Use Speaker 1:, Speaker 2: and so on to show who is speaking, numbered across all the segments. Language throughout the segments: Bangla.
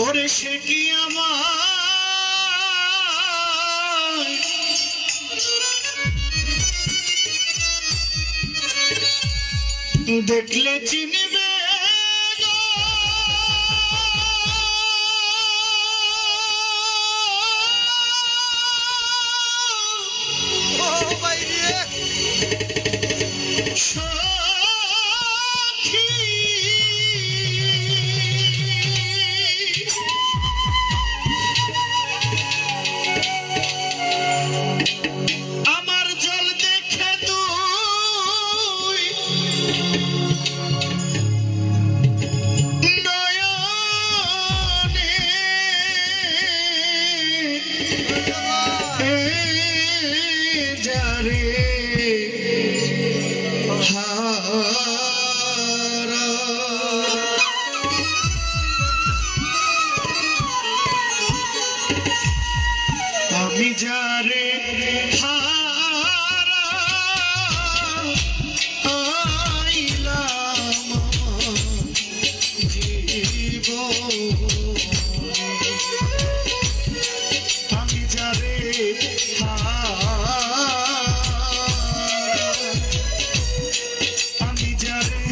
Speaker 1: ওরে সে কি আমার দেখলে চিনবে আমার জল দেখে তুই নয়নে যারে হারা আমি যারে হারা আইলাম জীবনে আমি যারে আমি যারে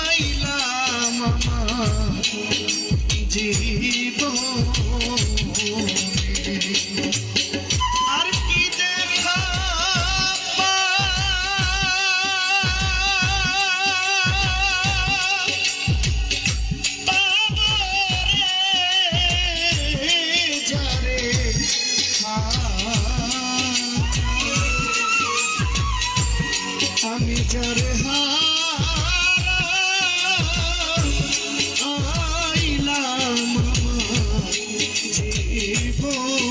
Speaker 1: আইলাম জীবনে আর কি দেখা পাবো রে যারে আমি যারে আইলাম জীবনে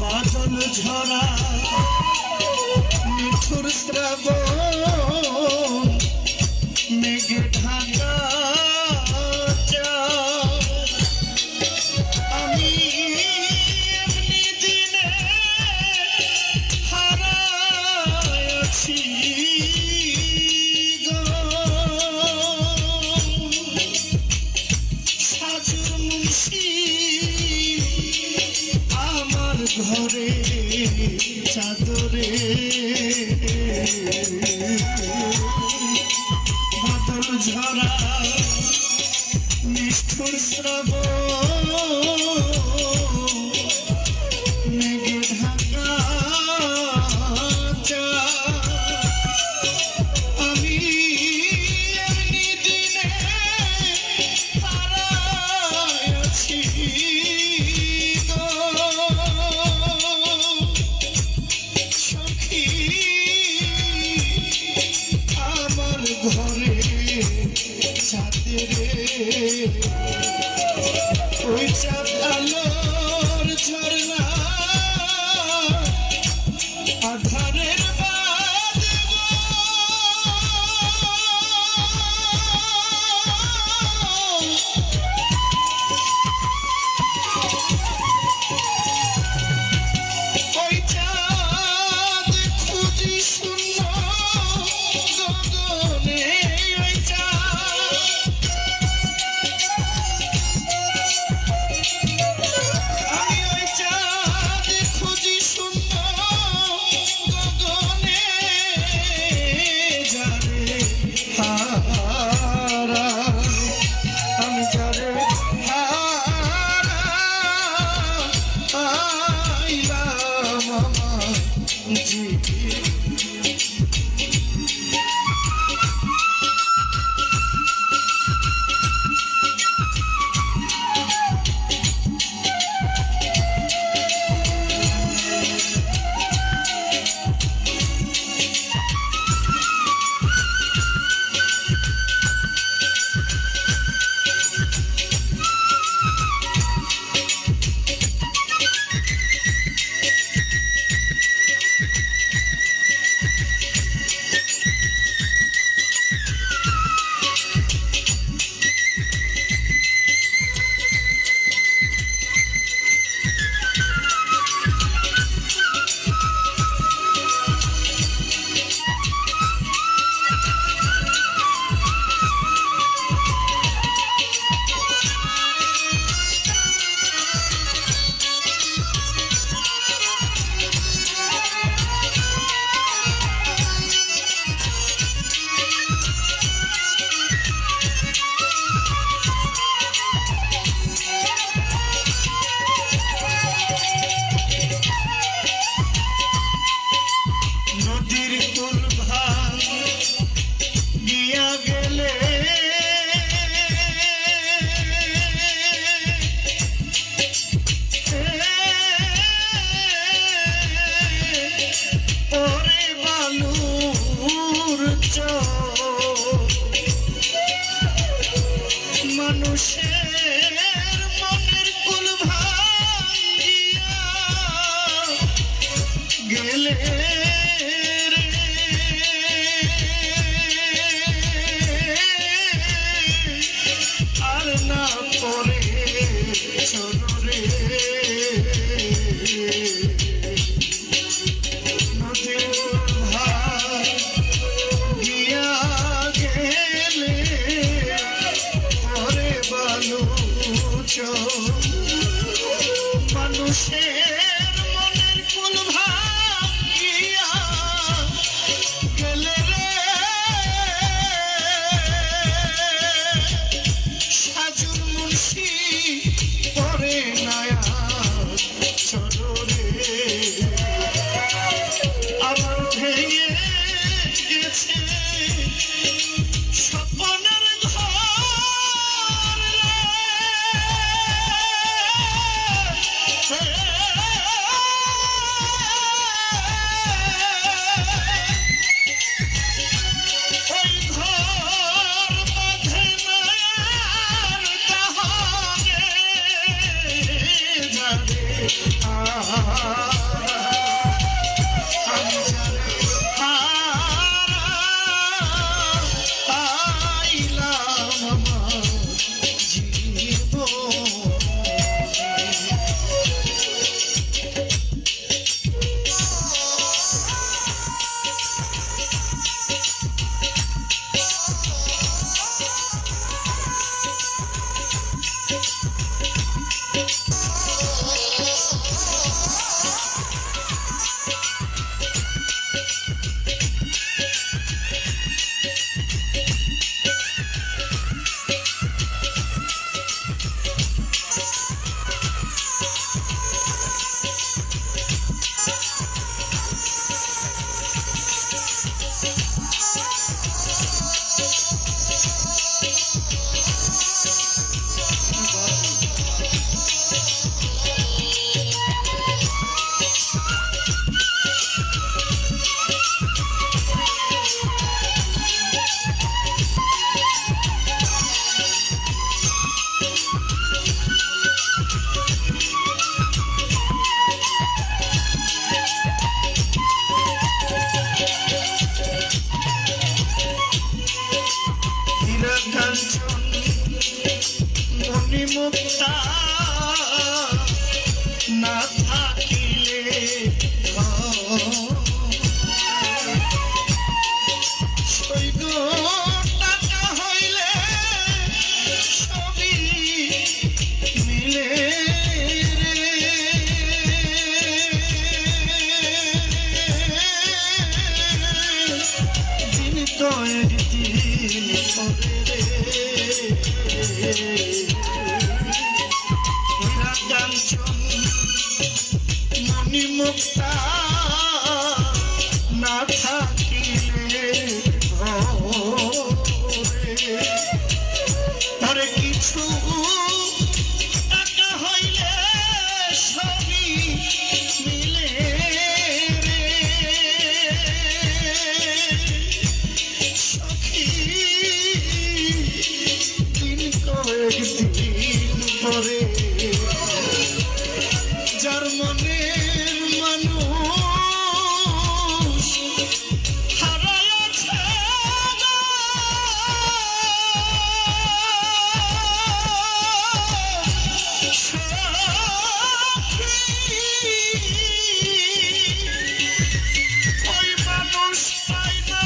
Speaker 1: বাদল ঝরা মিঠুর শ্রাবণ মেঘে ঢাকা আমি এমনি দিনে হারাইছি সাজুর মুন্সি আমার ঘরে চাদরে বাদল ঝরা নিষ্ঠুর শ্রাবণ মেঘে ঢাকা আমি এমনি দিনে হারাইছি আমার ঘরে চাঁদের ওই চাঁদ আলোর ঝরনা আধারের ওই চাঁদ খুঁজি শূন্য গগনে মানুষের মনের কুল ভাঙিয়া গেলে রে, আর না পরে চলো রে নদীর ভাঙিয়া গেলে পরে বালুচ মানুষের মনের কুল ভাঙিয়া গেলে রে সাজুর মুন্সি পরে নায়া চলো রে আমার ভেঙে গেছে স্বপ্নের ঘর রে। ওই ঘর বাঁধে না আর দাহনে যাবে আমি যারে আইলাম আমার জীবন কাঞ্চন মণিমুক্তা না থাকিলে সৈগ টাকা হইলে সবই মিলে রে দিন তো একদিন পরে হীরা কাঞ্চন মণিমুক্তা না থাকিলে ঘরে কিছু টাকা হইলে সবই মিলে রে সখী দিন কয়েকদিন পরে যার মনের মানুষ হারাইয়াছে ওই মানুষ পাই না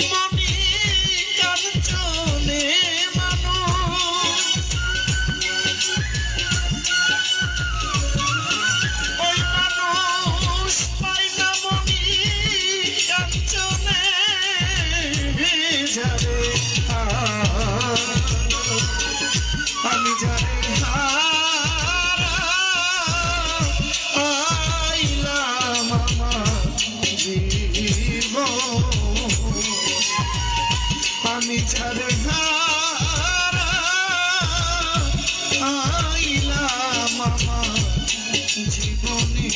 Speaker 1: মনি কাঞ্চনে মানুষ ওই মানুষ পাই না মনি কাঞ্চনে যারে আমি যারে আইলাম আমার জীবন আমি যারে আইলাম আমার জীবনে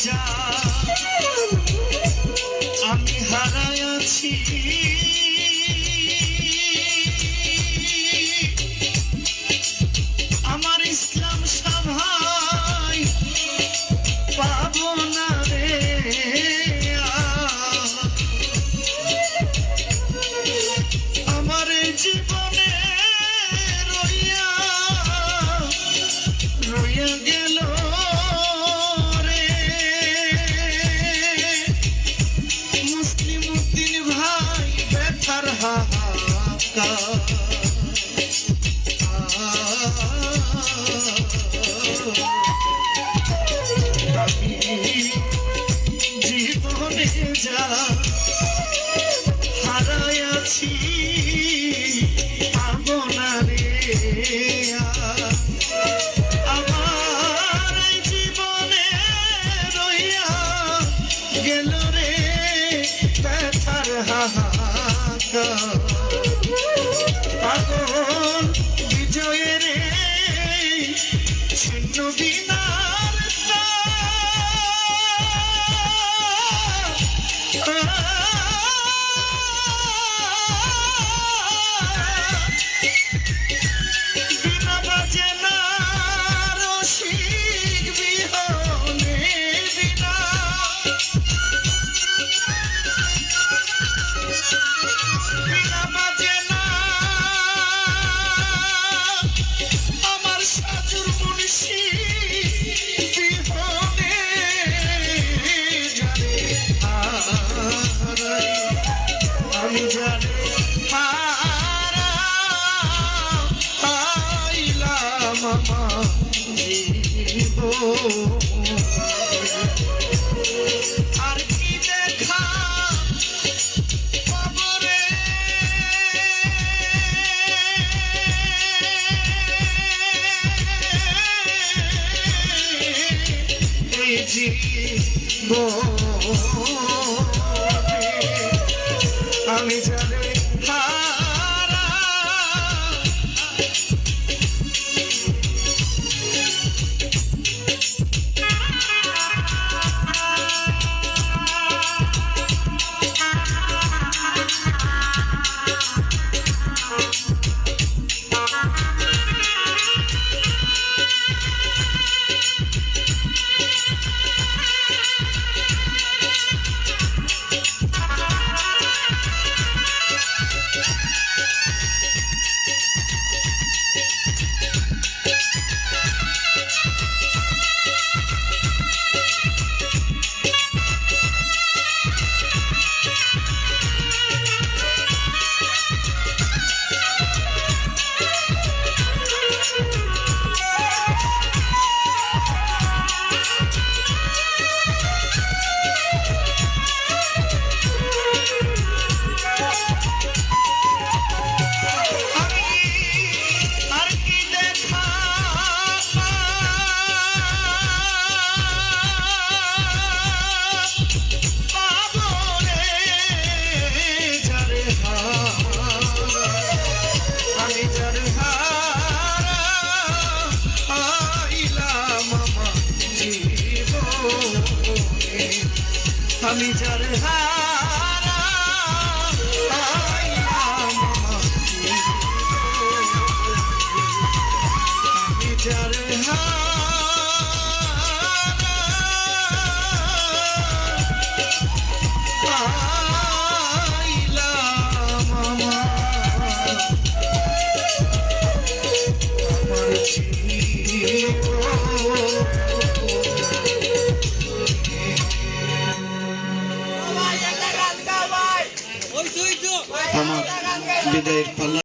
Speaker 1: যা আমি হারাইয়াছি আমার ইসলাম সভায় পাবো না রে আমার জীবনে রইয়া রইয়া গেল রে মুসলিম উদ্দিন ভাই ব্যথার হাহাকার আমি জীবনে যা হারাইয়াছি পাবো না রে আমার জীবনে রইয়া গেল রে ব্যথার হাহাকার পাগল বিজয়ের ছিন্ন বিনার বিনা বাজে না রসিক বিহনে বিনা বিনা বাজে না আমার সাজুর মুন্সি বিহনে জানে হারাই আমি জানে হারাইলাম আমার জীবন আর কি দেখা পাবো রে এই জীবনে আমি জানি হারা আমি যার হারা আমি যার পাইলাম আমার
Speaker 2: আমার বিদায়ের পালা।